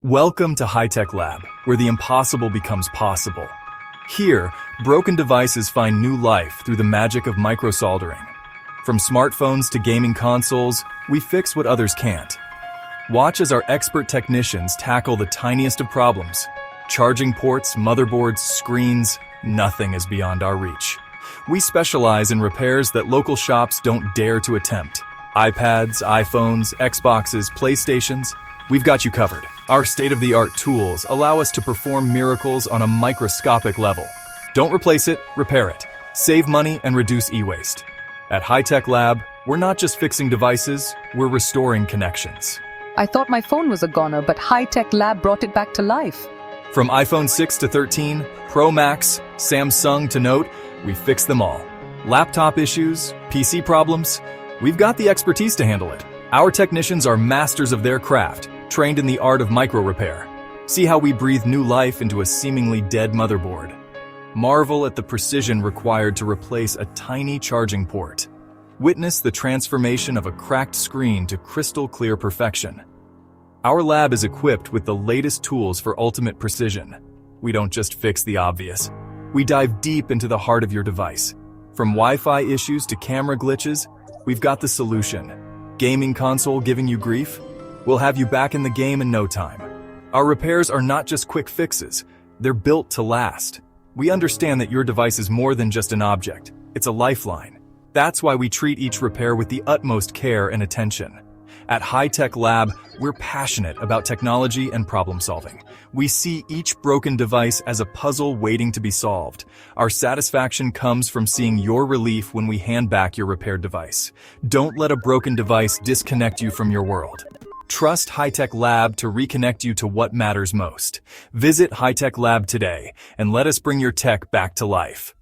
Welcome to High Tech Lab, where the impossible becomes possible. Here, broken devices find new life through the magic of micro-soldering. From smartphones to gaming consoles, we fix what others can't. Watch as our expert technicians tackle the tiniest of problems. Charging ports, motherboards, screens, nothing is beyond our reach. We specialize in repairs that local shops don't dare to attempt. iPads, iPhones, Xboxes, PlayStations, we've got you covered. Our state-of-the-art tools allow us to perform miracles on a microscopic level. Don't replace it, repair it. Save money and reduce e-waste. At High Tech Lab, we're not just fixing devices, we're restoring connections. I thought my phone was a goner, but High Tech Lab brought it back to life. From iPhone 6 to 13, Pro Max, Samsung to Note, we fix them all. Laptop issues, PC problems, we've got the expertise to handle it. Our technicians are masters of their craft, trained in the art of micro-repair. See how we breathe new life into a seemingly dead motherboard. Marvel at the precision required to replace a tiny charging port. Witness the transformation of a cracked screen to crystal-clear perfection. Our lab is equipped with the latest tools for ultimate precision. We don't just fix the obvious. We dive deep into the heart of your device. From Wi-Fi issues to camera glitches, we've got the solution. Gaming console giving you grief? We'll have you back in the game in no time. Our repairs are not just quick fixes, they're built to last. We understand that your device is more than just an object, it's a lifeline. That's why we treat each repair with the utmost care and attention. At High Tech Lab, we're passionate about technology and problem solving. We see each broken device as a puzzle waiting to be solved. Our satisfaction comes from seeing your relief when we hand back your repaired device. Don't let a broken device disconnect you from your world. Trust High Tech Lab to reconnect you to what matters most. Visit High Tech Lab today and let us bring your tech back to life.